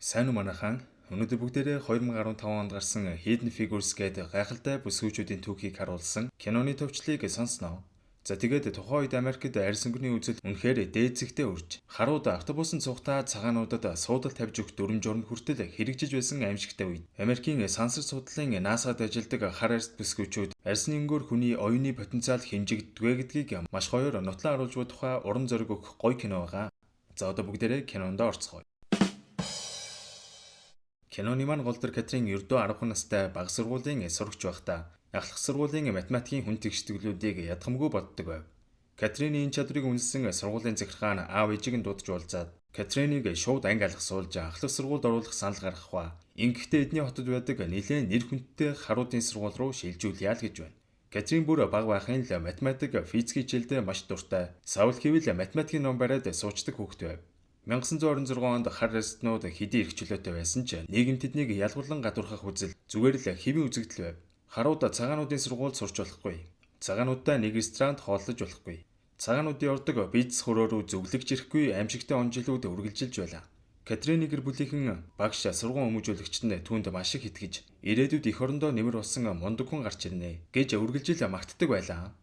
Сайн уу манайхан. Өнөөдөр бүгдээрээ 2015 онд гарсан Hidden Figures гэдэг гайхалтай бүсгүйчүүдийн түүхийг харуулсан киноны төвчлийг сонсноо. За тэгээд тухайн үед Америкт арьс өнгөний үзэл үнэхээр дээд зэгтээ үрж, харууд автобусын цугтаа цагаануудад суудал тавьж өгөх дүрм журм хүртэл хэрэгжиж байсан аимшигтай үед Америкийн сансар судлалын NASA-д ажилладаг хар арьс бүсгүйчүүд арьсны өнгөөр хүний оюуны потенциал хэмжигддэг гэдгийг маш гоёор нотлон харуулж буй тухай уран зориг өгөх гоё кино байгаа. За одоо бүгдээрээ кинонд орцгоё. Киноны маань голдор Катрин ердөө 10 настай бага сургуулийн сурагч байхдаа ахлах сургуулийн математикийн хүн тэгштгэлүүдийг ядгамгүй боддог байв. Катрины энэ чадрыг үнэлсэн сургуулийн захиргаан аав ээжийг нь дуудаж уулзаад Катриныг шууд анги алгасуулж ахлах сургуульд оруулах санал гаргах ба ингэхдээ эдний хотод байдаг нэлээд нэр хүндтэй харуудын сургууль руу шилжүүлъя л гэж байна. Катрин бүр бага байхын л математик, физик хичээлдээ маш дуртай. Савл хэвэл математикийн ном бариад суучдаг хүүхэд байв. 1926 онд хар арьснууд хэдий эрх чөлөөтэй байсан ч нийгэм тэднийг ялгуурлан гадуурхах үзэл зүгээр л хэвийн үзэгдэл байв. Харууд цагаануудын сургуульд сурч болохгүй. Цагаануудтай нэг ресторанд хооллож болохгүй. Цагаануудын ордог бизнес хөрөөрөө зөвлөгж ирэхгүй аимшигтай онжилууд үргэлжилж байлаа. Катрины гэр бүлийнхэн багш сургууль өмгөөлөгчд нь түүнд маш их итгэж, ирээдүйд эх орондоо нэмэр болсон мундаг хүн гарч ирнэ гэж үргэлжил магтдаг байлаа.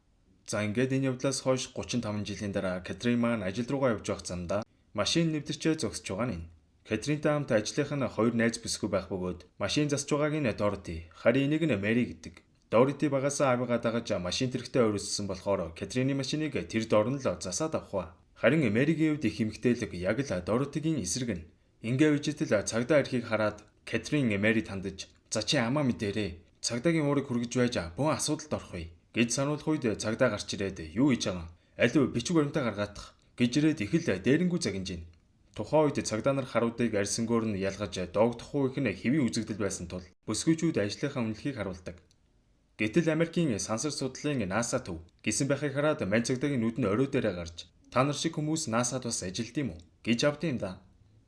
За ингээд энэ явдлаас хойш 35 жилийн дараа Катрин маань ажил руугаа явж байх замдаа машин нэвтэрчээ зогсож байгаа нь. Катринтай хамт ажлынх нь хоёр найз бүсгүй байх бөгөөд машин засж байгааг нь Дороти, харин энийг нь Мэри гэдэг. Дороти багасаа авигаа дагаж машин тэрэгтэй ойролцсон болохоор Катрины машиныг тэр доор нь л засаад авах. Харин Мэригийн хувьд их эмгтээлэг яг л Доротигийн эсрэг нь. Ингээ үжитэл цагдаа ирэхийг хараад Катрин Мэри тандаж "За чи амаа мэдээрээ. Цагдаагийн уурыг хүргэж байж бөөн асуудалд орохгүй" гэж сануулах үед цагдаа гарч ирээд "Юу хийж байгаа? Алив бичиг баримтаа гаргаадах" гэж ирээд их л дээрэнгүү загинж байна. Тухайн үед цагдаа нар харуудыг арьсангөөр нь ялгаж доогдохгүй их нь хэвийн үзэгдэл байсан тул бүсгүйчүүд ажлынхаа үнэлэхийг харуулдаг. Гэтэл Америкийн сансар судлалын NASA төв гэсэн байхыг хараад мань цагдаагийн нүд нь орой дээрээ гарч "Та нар шиг хүмүүс NASA-д бас ажилд юм уу?" гэж авд юм да.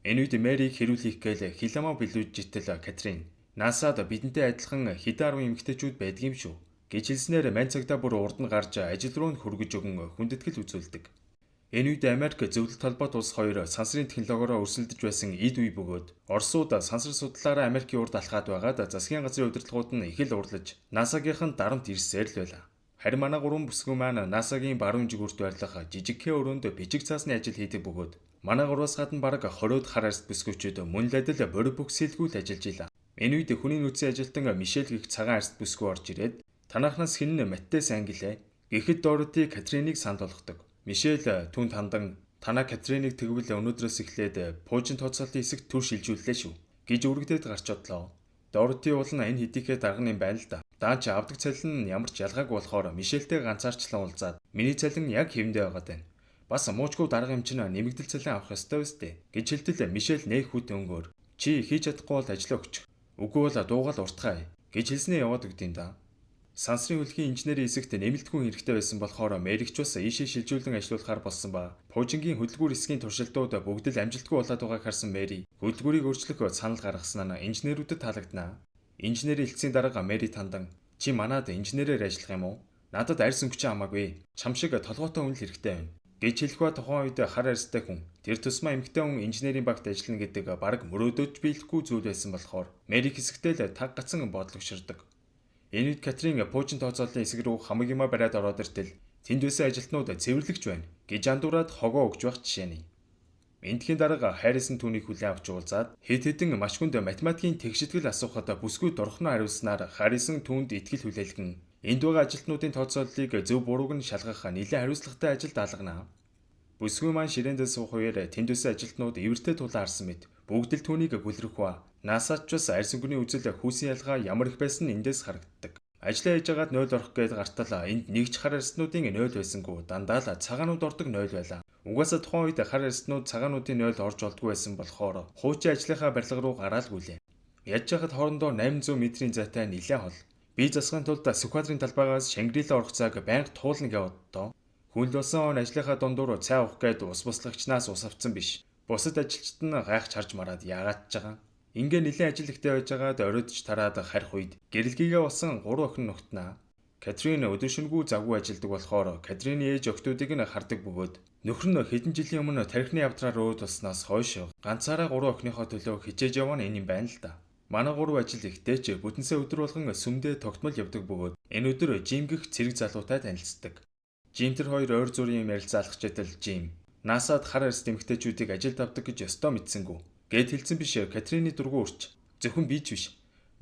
Энэ үед Мэрийг хэрүүлэх гээл хиламаа билүүж итэл Катрин "NASA-д бидэнтэй адилхан хэдэн 10 эмэгтэйчүүд байдгийм шүү" гэж хэлснээр мань цагдаа бүр урд нь гарч ажил руу нь хүргэж өгөн хүндэтгэл үзүүлдэг. Энэ үед Америк зөвлөлт холбоот улс хоёр сансрын технологиороо өрсөлдөж байсан эд үе бөгөөд Оросууд сансар судлалаараа Америкийн урд алхаад байгаад засгийн газрын удирдлагууд нь их л урлаж NASA-гийнхэн дарамт ирсээр л байла. Харин манай гурван бүсгүй маань NASA-гийн баруун жигүүрт байрлах жижигхэн өрөөнд бичиг цаасны ажил хийдэг бөгөөд манай гурваас гадна бараг 20-од хар арьс бүсгүйчүүд мөн л адил бори бөхсөлгүй л ажиллаж ийла. Энэ үед хүний нөөцийн ажилтан Мишель гэх цагаан арьс бүсгүй орж ирээд "Танахнаас хэн нь математик сайн гэлээ" гэхэд Дороти Катриныг санд болгодог. Мишель түүнд хандан "Танаа Катриныг тэгвэл өнөөдрөөс эхлээд пуужин тооцоолтын хэсэгт түр шилжүүллээ шүү" гэж үргэлдээд гарч одлоо. Дороти уул нь энэ хэдийхээ дарга юм байна л да. Даанч авдаг цалин нь ямар ч ялгаагүй болохоор Мишельтэй ганцаарчлан уулзаад "Миний цалин яг хэвэндээ байгаад байна. Бас муучгүй дарга юм чинь нэмэгдэл цалин авах ёстой өстэй" гэж хэлтэл Мишель нээх хүт өнгөөр "Чи хийж чадахгүй бол ажиллаа өгчих. Үгүй бол дуугаал уртхай" гэж хэлснээ яваад өгд юм да. Сансрын хөлгийн инженерийн хэсэгт нэмэлтгүй хэрэгтэй байсан болохоор Мэригч бас ийшээ шилжүүлэн ажиллуулахаар болсон ба пуужингийн хөдөлгүүр хэсгийн туршилтууд бүгд л амжилтгүй болоод байгааг харсан Мэри хөдөлгүүрийг өөрчлөх санал гаргасан нь инженерүүдэд таалагдана. Инженерийн хэлтсийн дарга Мэри тандан "Чи манад инженерээр ажиллах юм уу? Надад арьс өнгөч хамаагүй. Чам шиг толгойтой хүн л хэрэгтэй байна" гэж хэлэх ба тухайн үед хар арьстай хүн тэр тусмаа эмэгтэй хүн инженерийн багт ажиллана гэдэг бараг мөрөөдөж биелэхгүй зүйл байсан болохоор Мэри хэсэгтэй л таг гацсан бодол өгшөрдөг. Энэ үед Катрин пуужин тооцооллын хэсэг рүү хамаг юма бариад ороод иртэл "Тэнд байсан ажилтнууд цэвэрлэгч байна" гэж андуураад хогоо өгж байх жишээ нь. Эндхийн дарга Харрисон түүнийг хүлээн авч уулзаад хэд хэдэн маш хүнд математикийн тэгшидгэл асуухад бүсгүй дурхнаа хариулснаар Харрисон түүнд итгэл хүлээлгэн энд байгаа ажилтнуудын тооцооллыг зөв бурууг нь шалгах нэлээд хариуцлагатай ажилд даалгана. Бүсгүй маань ширээндээ суух үеэр тэнд байсан ажилтнууд эвэртэй тулаан харсан мэт бүгд л түүнийг гүлрэх ба NASA-ч бас арьс өнгөний үзэл хүүсийн ялгаа ямар их байсан нь эндээс харагддаг. Ажлаа хийж агаад 0 орох гээд гартал энд нэгч хар арьснуудын 0 байсангүй дандаа л цагаанууд ордог 0 байлаа. Угаасаа тухайн үед хар арьснууд цагаануудын 0 орж олдгүй байсан болохоор хуучин ажлынхаа барилга руу гараал гүлээ. Яаж яхад хоорондоо 800 метрийн зайтай нэлээд хол. Бие засахын тулд Сүхбаатарын талбайгаас Шангрила орох цаг байнга туулна гэв оддоо. Хүн л болсон он ажлынхаа дундуур цай уух гээд ус буслагчнаас ус авцсан биш. Бусад ажилчид нь гайхаж харж мараад яагаад ч байгаа. Ингээ нэлээд ажил ихтэй байж байгаад оройдч тараад харих үед гэрэлгийгээ болсон 3 охин нухтнаа. Катрин өдөр шөнөгүй завгүй ажилдаг болохоор Катрины ээж охтуудыг нь хардаг бөгөөд Нөхөр нь хэдэн жилийн өмнө тархины явдраар өөд болсноос хойш ганцаараа 3 охиныхоо төлөө хичээж яваа нь энэ юм байна л да. Манай 3 ажил ихтэй ч бүтэнсээ өдөр болгон сүмдээ тогтмол явдаг бөгөөд энэ өдөр Жим гэх цэрэг залуутай танилцдаг. Жим тэр хоёр ойр зүрийн ярилцаалах читэл Жим НАСА-д хар арьс эмэгтэйчүүдийг ажилд авдаг гэж ёстой мэдсэнгүү. Гэт хэлсэн биш Катрины дургу урч. Зөвхөн би ч биш.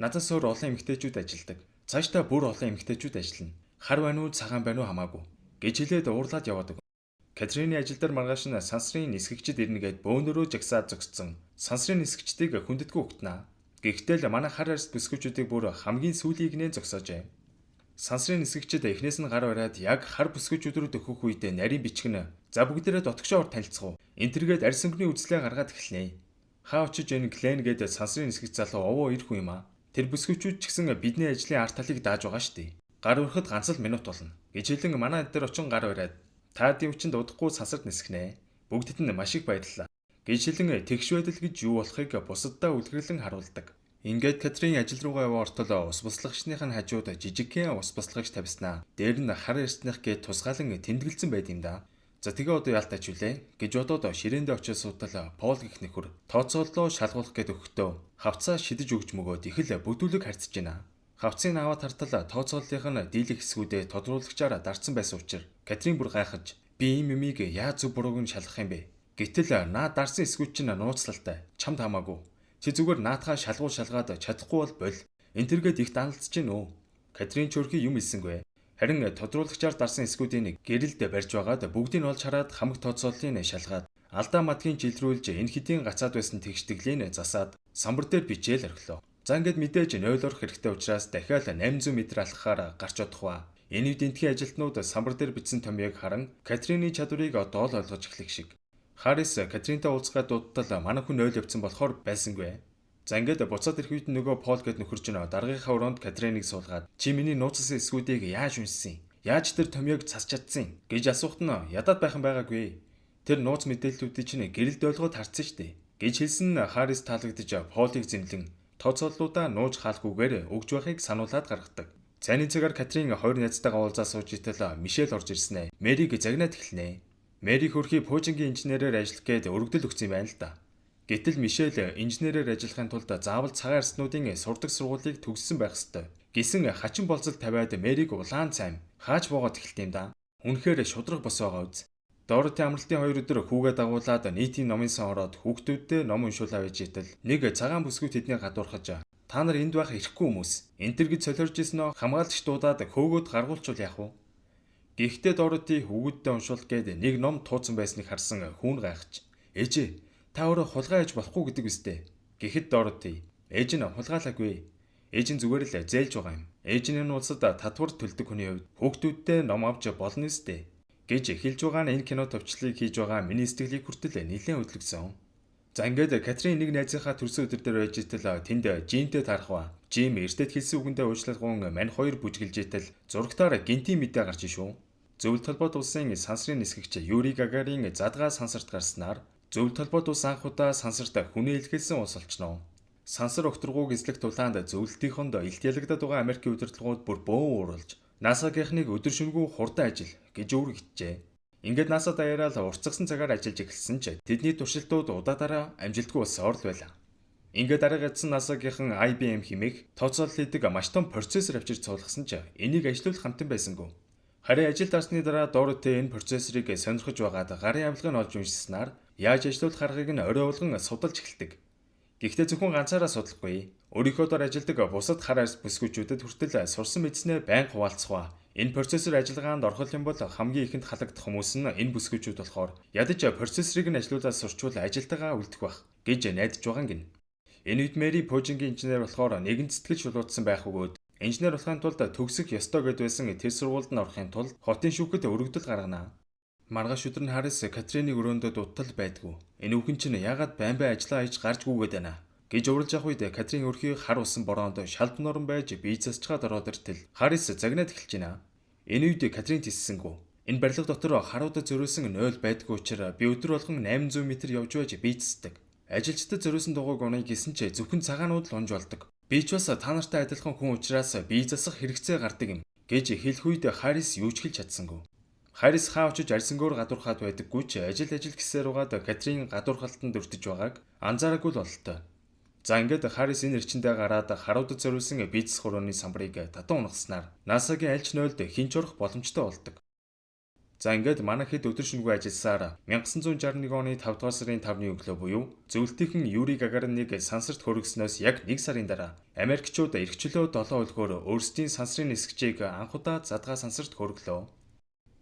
Надаас өөр олон эмэгтэйчүүд ажилдаг. Цаашдаа бүр олон эмэгтэйчүүд ажиллана. Хар байна уу, цагаан байна уу хамаагүй. Гэж хэлээд уурлаад яваадаг. Катрины ажил дээр маргааш нь сансрын нисгэгчд ирнэгээд бөөнөрөө жагсаад зогссон. Сансрын нисгэгчдийг хүндэтгүү өгтнаа. Гэхдээ л манай хар арьс бүсгүүчүүдийг бүр хамгийн сүүлийг нэ зогсоожээ. Сансрын нисгэгчд эхнээс нь гар бариад яг хар бүсгүүчүүд рүү дөхөх үед нарийн бичгэн за бүгдээрээ дотгошоор танилцах уу. Энтергээд арьс өнгөний үзлээ гаргаад эхэлнэ. Хаа очиж энэ Клен гэдэг сансрын нисгэгч залуу овоо ирэх юм аа. Тэр бүсгүүчүүд ч гэсэн бидний ажлын арт талыг дааж байгаа штий. Гар өрөхөд ганц л минут болно. Гэж хэлэн манай дээр очин гар бариад та дэмчэнд удахгүй сансарт нисгэнэ. Бүгдд нь маш их баярлалаа. Гэж хэлэн тэгш байдал гэж юу болохыг бусаддаа үлгэрлэн харуулдаг. Ингээд Катрин ажил руугаа яваа ортол ус буслагчныхын хажууд жижигхэн ус буслагч тавьснаа. Дээр нь хар арьсных гээд тусгаалan тэмдэглэсэн байд юм да. За тэгээ одоо яалтаач үлээ гэж бодоод ширээндээ очиж суутал Пол гэх нөхөр тооцооллоо шалгуулах гээд өгөхдөө хавцаа шидэж өгч мөгөөд их л бүдүүлэг харьцаж байна. Хавцыг аваад тартал тооцооллынх нь дийлэх хэсгүүдэд тодруулагчаар дарцсан байсан учраас Катрин бүр гайхаж би ийм юмыг яаж зөв бурууг нь шалгах юм бэ? Гэтэл наа дарсан хэсгүүд чинь нууцлалтай чамд хамаагүй. Чи зүгээр наатахаа шалгуул шалгаад чадахгүй бол боль. Энтергээд их даналдж гин өө. Катрин чөрхий юм хэлсэнгүй. Харин тодруулагчаар дарсан хэсгүүдийн гэрэлд барьж байгаад бүгдийг нь олж хараад хамаг тооцооллыг шалгаад алдаа мадгийн жилрүүлж энэ хэдийн гацаад байсан тэгштгэлийг засаад самбар дээр бичээл орхилоо. За ингээд мэдээж 0 орох хэрэгтэй учраас дахиад 800 м алхахаар гарч одох ба. Энэ үед энтхийн ажилтнууд самбар дээр бичсэн томьёог харан Катрины чадварыг одоо л ойлгож эхлэх шиг. Харис Катринтай уулзгаад дуудтал манай хүн 0 явцсан болохоор байсангүй. За ингээд буцаад ирэх үед нөгөө Пол гэд нөхөр чинь даргийнхаа өрөөнд Катриныг суулгаад чи миний нууцсан эсгүүдийг яаж уншсан? Яаж тэр томьёог цасч чадсан? гэж асуухт нь ядаад байх юм байгаагүй. Тэр нууц мэдээллүүдийг чинь гэрэлд ойлгоод харцсан штэ. гэж хэлсэн Харис таалагдж Полыг зэмлэн тооцооллуудаа нууж хаалгүйгээр өгж байхыг сануулад гаргадаг. Цайны цагаар Катрин хоёр найзтайгаа уулзаа сууж итэл Мишель орж ирсэн ээ. Мэрийг загнаад эхэлнэ. Мэри хөрхий пуужингийн инженерээр ажиллах гээд өргөдөл өгсөн юм байна л да. Гэтэл Мишель инженерээр ажиллахын тулд заавал цагаан арснуудын сурдаг сургуулийг төгссөн байх ёстой. Гисэн хачин болцол тавиад Мэрийг улаан цайм хааж буугаад эхэлт юм да. Үнэхээр шудраг бос байгаа үз. Дороти амралтын 2 өдөр хүүгээ дагуулад нийтийн номын сан ороод хүүхдүүдтэй ном уншуулаа байж итэл нэг цагаан бүсгүй тэднийг гадуурхаж та нар энд байх ирэхгүй хүмүүс. Энтэр гэж солиорж исэн нөө хамгаалагч дуудаад хөөгөөд гаргуулчул яах вэ? Гэхдээ Дороти хүүгүүдтэй уншуулах гээд нэг ном тууцсан байсныг харсан хүүн гайхаж ээжээ та өөрөө хулгай хийж болохгүй гэдэг үстэй. Гэхэд Дороти ээж нь хулгайлаагүй. Ээж нь зүгээр л зээлж байгаа юм. Ээж нь энэ улсад татвар төлдөг хүний хувьд хүүхдүүдтэй ном авч болно үстэй. Гэж хэлж байгаа нь энэ кино төвчлийг хийж байгаа миний сэтгэлийг хүртэл нэлээд хөдөлгсөн. За ингээд Катрин нэг найзынхаа төрсөн өдөр дээр байж итэл тэнд Жимтэй таарах ба. Жим эртэд хэлсэн үгэндээ уучлалгуун мань хоёр бүжгэлж итэл зурагтаар гинтийн мэдээ гарч шүү. Зөвлөлт толгойд улсын сансрын нисгэгч Юрий Гагарин задгаа сансарт гарснаар зөвлөлт толгойд улс анхудаа сансарт хүнээ илгээсэн улс болчихно. Сансар огторгууг эзлэх тулаанд зөвлөлтийнхөнд илт ялагдаад байгаа Америкийн удирдлагууд бүр бөөн ууралж НАСА-гийнхныг өдөр шөнөгүй хурдан ажил гэж үүргэжээ. Ингээд НАСА даяараа уртцсан цагаар ажиллаж эхэлсэн ч тэдний туршилтууд удаадараа амжилтгүй болсоор л байлаа. Ингээд дараагийн эцэн НАСА-гийнхан IBM хэмээх тооцоолол хийдэг маш том процессор авчирч цугласан ч энийг ажилуулах хамтан байсангүй. Харин ажил дарсны дараа Дороти энэ процессорыг сонирхож байгаад гарын авилгыг олж уншсанаар яаж ажилуулах аргыг нь орой болгон судалж эхэлдэг. Гэхдээ зөвхөн ганцаараа судлахгүй. Өөрийнхөө дор ажилдаг бусад хар арьс бүсгүүчүүдэд хүртэл сурсан мэдснээ байнга хуваалцах ба. Энэ процессор ажиллагаанд орхол юм бол хамгийн ихэнд халагдах хүмүүс нь энэ бүсгүүчүүд болохоор ядаж процессорыг нь ажилуулаад сурчвал ажилтайгаа үлдэх байх гэж найдаж байгаа гин. Энэ үед Мэри пуужингийн инженер болохоор нэгэн сэтгэл шулуутсан байх өгөөд инженер болохын тулд төгсөх ёстой гэд байсан тэр сургуульд нь орохын тулд хотын шүүхэд өргөдөл гаргана. Маргааш өдөр нь Харис Катриныг өрөөндөө дутал байдгүй. Энэ үхэн чинь яагаад байн ажиллаа хийж гарч гүгээд байна гэж урилж явах үед Катрин өрхий хар усан бороонд шалб норон байж бие засчгаад ороод иртэл Харис загнаад эхэлж байна. Энэ үед Катрин тиссэнгүү. Энэ барилга дотор харуудад зөрүүлсэн 0 байдгүй учраас би өдөр болгон 800 м явж байж бие засдаг. Ажилчдад зөрүүлсэн дугуйг унах гэсэн ч зөвхөн цагаанууд л унж болдог. Би ч бас та нартай адилхан хүн учраас бие засах хэрэгцээ гардаг юм гэж хэлэх үед Харис юу ч хэлж чадсангүй. Харис хаа очиж арьсангуур гадуурхаад байдаггүй ч ажил гэсээр угаад Катрин гадуурхалтанд өртөж байгааг анзаараагүй л бололтой. За ингээд Харис энэ эрчиндээ гараад харуудад зориулсан бизнес хурууны самбарыг татан унагаснаар НАСА-гийн аль ч нойлд хинч орох боломжтой болдог. За ингээд манай хэд өдөр шөнөгүй ажилласаар 1961 оны 5 дугаар сарын 5-ны өглөө буюу зөвлөлтийнхэн Юрий Гагариныг сансарт хөргснөөс яг 1 сарын дараа Америкчууд эрхчлөө 7 хөлгөөр өөрсдийн сансрын нисгчийг анх удаа задгаа сансарт хөрглөө.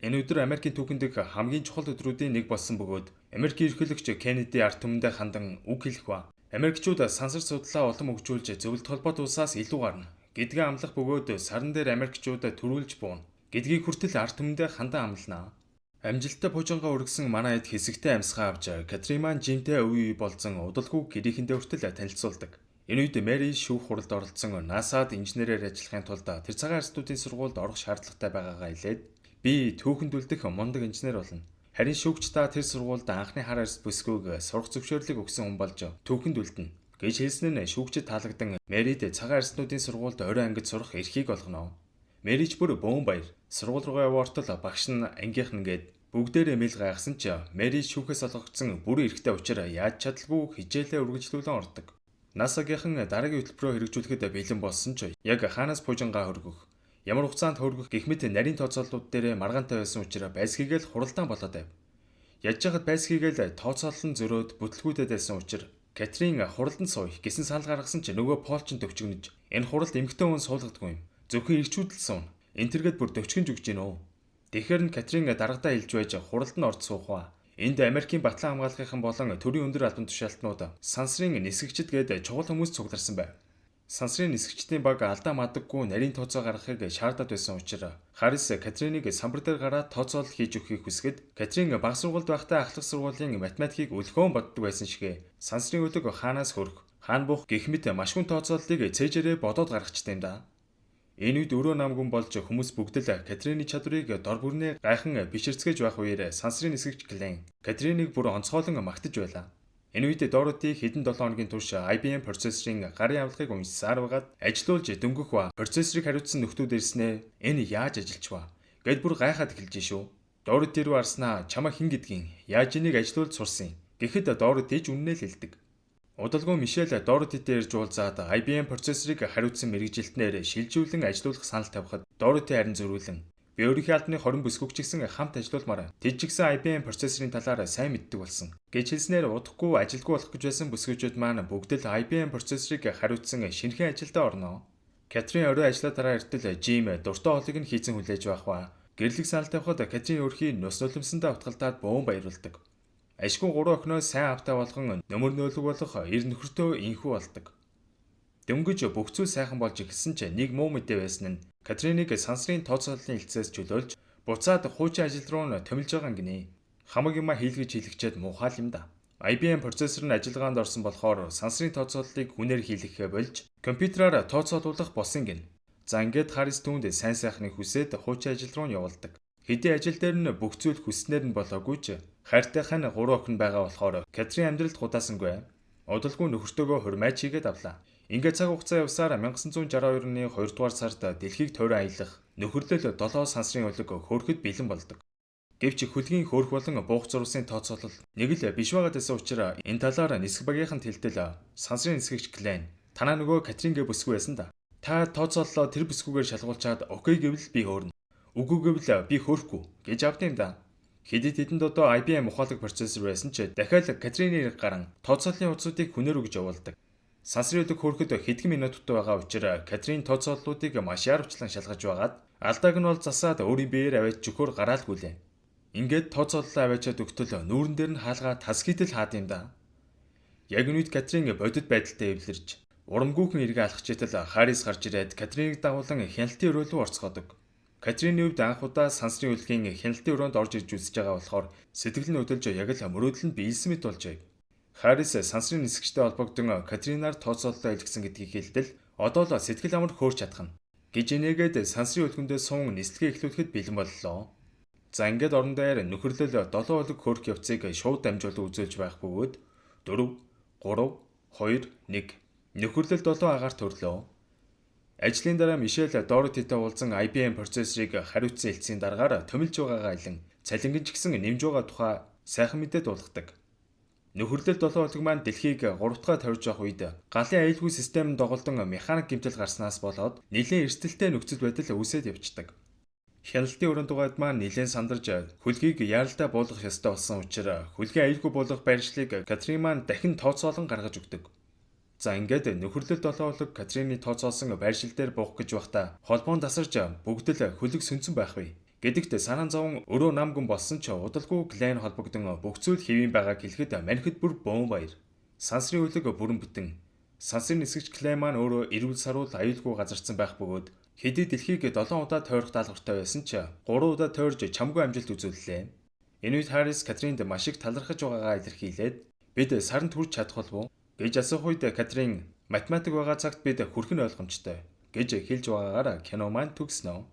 Энэ өдөр Америкийн түүхэнд хамгийн чухал өдрүүдийн нэг болсон бөгөөд Америкийн ерөнхийлөгч Кеннеди ард түмэндээ хандан үг хэлэх ба Америкчууд сансар судлаа улам хөгжүүлж зөвлөлт холбоот улсаас илүү гарна гэдгээ амлах бөгөөд саран дээр Америкчууд төрүүлж бууна гэдгийг хүртэл ард түмэндээ хандан амлана. Амжилттай пуужингаа өргөсөн манай хэд хэсэгтэй амьсгаа авч Катрин маань Жимтэй үе болзон удалгүй гэрээхэндээ хүртэл танилцуулдаг. Энэ үед Мэри шүүх хуралд оролцсон НАСА-д инженерээр ажиллахын тулд тэр цагаан арстуудын сургуульд орох шаардлагатай байгаагаа хэлээд би түүхэнд үлдэх мундаг инженер болно. Харин шүүгч та тэр сургуульд анхны хар арьс бүсгүйг сурах зөвшөөрлийг өгсөн хүн болж түүхэнд үлдэнэ гэж хэлсэн нь шүүгчид таалагдан Мэрид цагаан арьснуудын сургуульд орой ангид сурах эрхийг олгоно. Мэрич бүр бөөн баяр. Сургууль руугаа яваортол багш нь ангийнх нэгээд бүгдээрээ мэл гайхсан ч Мэри шүүхээс олгогдсон бүрэн эрхтэй учраас яаж чадалгүй хижээлээ үргэлжлүүлэн ордог. НАСА-гийнхан дараагийн хөтөлбөрөөр хэрэгжүүлэхэд бэлэн болсон ч яг хаанаас пуужингаа хөргөх, ямар хугацаанд хөргөх гэх мэт нарийн тооцооллууд дээр маргаантай байсан учраас байсхийгээ л хуралдаан болоод байв. Яаж яхад байсхийгээ л тооцооллон зөрөөд бүтлгүүдэд байсан учраас Катрин хуралданд сууя гэсэн санал гаргасан ч нөгөө Пол ч төвчгөнөж энэ хуралд эмэгтэй хүн суулгадаггүй юм. Зөвхөн ирчүүдэл суун. Энтергээд бүр төвчгөнж өгч гинөө. Тэгэхээр нь Катрин дарагдаа хэлж байж хуралд нь орж суух ба энд Америкийн батлан хамгаалахын болон төрийн өндөр албан тушаалтнууд сансрын нисгэгчд гээд чухал хүмүүс цугларсан байв. Сансрын нисгэгчдийн баг алдаа мадаггүй нарийн тооцоо гаргахыг шаардаад байсан учраас Харис Катриныг самбар дээр гараад тооцоолол хийж өгөхийг хүсгэд Катрин бага сургуульд байхдаа ахлах сургуулийн математикийг өлгөөн боддог байсан шигэ сансрын өдөг хаанаас хөрөх, хаана буух гэх мэт маш хүн тооцооллыг цээжээрээ бодоод гаргачтай юм да. Энэ үед өрөө намгүн болж хүмүүс бүгд л Катрины чадварыг дор бүрнээ гайхан биширцгээж байх үеэр сансрын нисгэгч Клейн Катриныг бүр онцгойлон магтаж байлаа. Энэ үед Дороти хэдэн 7 хоногийн турш IBM процессорын гарын авлагыг уншсаар байгаад ажилуулж дөнгөх ба процессорыг хариуцсан нөхдүүд ирснээ энэ яаж ажиллаж ба гэд бүр гайхаад эхэлж шүү. Дороти рүү арснаа чамаа хэн гэдгийг яаж энийг ажилуулж сурсан гэхэд Дороти ч үнэнээ л хэлдэг. Удалгүй Мишель Доротитэй ирж уулзаад IBM процессорыг хариуцсан мэрэгжилтнээр шилжүүлэн ажилуулах санал тавихад Дороти харин зөрүүлэн би өөрийнхөө албаны хорин бүсгүйч гэсэн хамт ажилуулмаар тэжигсэн IBM процессорын талаар сайн мэддэг болсон гэж хэлснээр удахгүй ажилгүй болох гэж байсан бүсгүйчүүд маань бүгд л IBM процессорыг хариуцсан шинэхэн ажилдаа орно. Катрин орой ажлаа дараа эртэл Жим дуртай хоолыг нь хийцэн хүлээж байх ба гэрлэг санал тавихад Катрин өөрхий нус нулимсандаа утгалдаад бөөн баярлуулдаг. Ашгүй 3 охиноос сайн автаа болгон нөмөр нөөлөг болох 90 нөхөртөө инхүү болдог. Дөнгөж бүх зүйл сайхан болж эхэлсэн ч нэг муу мэдээ байсан нь Катриныг сансрын тооцооллын хэлцээс чөлөөлж буцаад хуучин ажил руу томилж байгаа гинэ. Хамаг юма хийлгэж хийлгчээд муухай юм да. IBM процессор нь ажиллагаанд орсон болохоор сансрын тооцооллыг хүнээр хийлгэхээ болж компьютераар тооцоолуулах болсон гин. За ингээд Харис түүнд сайн сайхныг хүсээд хуучин ажил руу явуулдаг. Хэдий ажил дээр нь бүх зүйл хүснээр нь болоогүй ч хайртайхан 3 охин байгаа болохоор Катрин амьдралд худаасангүй. Удалгүй нөхөртөөгөө хурмайч хийгээд авлаа. Ингээд цаг хугацаа явсаар 1962 оны 2 дугаар сард дэлхийг тойрон аялах нөхөрлөл 7 сансрын улиг хөөрөхөд бэлэн болдог. Гэвч хөлгийн хөөрөх болон буух зурвасын тооцоолол нэг л биш байгаа гэсэн учраас энэ талаар нисэх багийнхан тэлтэл сансрын нисгэгч Клейн танаа нөгөө Катрингээ бүсгүй байсан да. Та тооцооллоо тэр бүсгүйгээр шалгуулчаад окей гэвэл би хөөрнө. Үгүй гэвэл би хөөрөхгүй гэж авд юм да. Хэдий тэдэнд одоо IBM ухаалаг процессор байсан ч дахиад Катрины гаран тооцооллын утсуудыг хүнээр өгж явуулдаг. Сансрын өдөг хөөрөхөд хэдхэн минуттай байгаа учраас Катрин тооцооллуудыг маш яарвчлан шалгаж байгаад алдааг нь бол засаад өөрийн биеэр аваад чөхөр гараалгүйлээ. Ингээд тооцооллоо аваачаад өгтөл нүүрэн дээр нь хаалгаа тас хідэл хаад юм да. Яг энэ үед Катрин бодит байдалтай эвлэрж урамгүйхэн эргээ алхаж итэл Харис гарч ирээд Катриныг дагуулan хяналтын өрөө рүү орцгоодог. Катрины хувьд анх удаа сансрын үлгийн хяналтын өрөөнд орж ирж үзэж байгаа болохоор сэтгэл нь өдөлж яг л мөрөөдөл нь биелсэн мэт болж байв. Харис сансрын нисгчтэй холбогдсон Катринаар тооцооллоо илгэсэн гэдгийг хэлтэл одоо л сэтгэл амар хөөрч чадах нь гэж инээгээд сансрын үлгэндээ суун нислэгээ эхлүүлэхэд бэлэн боллоо. За ингээд орон дээр нөхөрлөл 7 улиг хөөрөх явцыг шууд дамжуулан үзүүлж байх бөгөөд 4, 3, 2, 1 нөхөрлөл 7 агаарт төрлөө. Ажлын дараа Мишель Доротитой уулзсан IBM процессорыг хариуцсан элцсийн дараагаар томилж байгаагаа илэн цалингын ч гэсэн нэмж байгаа тухай сайхан мэдээ дуулгадаг. Нөхөрлөл 7 хөлөг маань дэлхийг 3 дахь тавьж явах үед галын аюулгүй системд доголдсон механик гэмтэл гарснаас болоод нэлээд эрсдэлтэй нөхцөл байдал үүсээд явждаг. Хяналтын өрөөнд дугайд маань нэлээд сандарч хөлгийг яаралдаа буулгах ёстой болсон учраас хөлгийн аюулгүй буулгах байршлыг Катрин маань дахин тооцоолон гаргаж өгдөг. За ингээд нөхөрлөл 7 хөлөг Катрины тооцоолсон байршил дээр буух гэж байхдаа холбоон тасарч бүгд л хөлөг сүнцэн байх вэ. Гэдэгт санаан зовон өрөө нам гүн болсон ч удалгүй Глен холбогдсон бүх зүйл хэвийн байгааг хэлэхэд манхид бүр бөөн баяр. Сансрын хөлөг бүрэн бүтэн. Сансрын нисгэж Глен маань өөрөө эрүүл саруул аюулгүй газарсан байх бөгөөд хэдий дэлхийг 7 удаа тойрох даалгавартай байсан ч 3 удаа тойрж чамгүй амжилт үзүүллээ. Энэ үед Харрис Катринд маш их талархаж байгаагаа илэрхийлээд бид саранд хүрч чадах болов уу гэж асуух үед Катрин математик байгаа цагт бид хүрхэн ойлгомжтой гэж хэлж байгаагаар кино маань төгснө.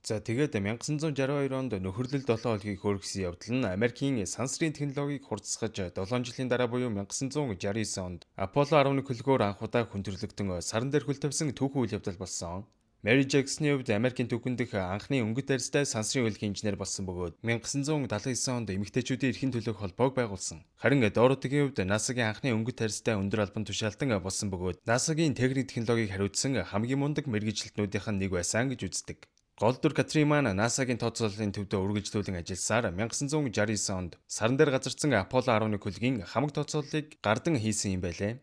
За тэгээд 1962 онд нөхөрлөл 7 хөлгийг хөөргсөн явдал нь Америкийн сансрын технологиг хурцсгаж 7 жилийн дараа буюу 1969 онд Аполло 11 хөлгөөр анх удаа хүндрэлтэн саран дээр хөл тавьсан түүхэн үйл явдал болсон. Мэри Жексоны хувьд Америкийн түүхэн дэх анхны өнгөт арьстай сансрын хөлгийн инженер болсон бөгөөд 1979 онд эмэгтэйчүүдийн эрхийн төлөөх холбоог байгуулсан. Харин Доротигийн хувьд НАСА-гийн анхны өнгөт арьстай өндөр албан тушаалтан болсон бөгөөд НАСА-гийн техник технологиг хариуцсан хамгийн мундаг мэргэжилтнүүдийнх нь нэг байсан гэж үздэг. Гол дүр Катрин маань НАСА-гийн тооцооллын төвдөө үргэлжлүүлэн ажилласаар 1969 онд саран дээр газарсан Аполло 11 хөлгийн хамаг тооцооллыг гардан хийсэн юм байлээ.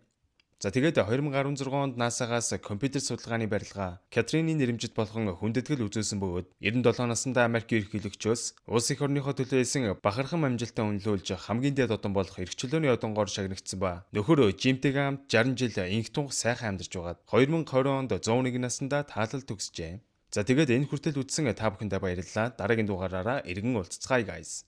За тэгээд 2016 онд НАСА-гаас компьютер судалгааны барилга Катрины нэрэмжит болгон хүндэтгэл үзүүлсэн бөгөөд 97 наснда Америк ерөнхийлөгчөөс улс их орныхоо төлөө хийсэн бахархан амжилтаа үнэлүүлж хамгийн дээд одон болох эрх чөлөөний одонгоор шагнагдсан ба нөхөр Жимтэйгээ хамт 60 жил инх тунх сайхан амьдарч байгаад 2020 онд 101 наснда таалал төгсжээ. За тэгээд энэ хүртэл үзсэн та бүхэндээ баярлалаа. Дараагийн дугаараараа иргэн уулзцгаая guys.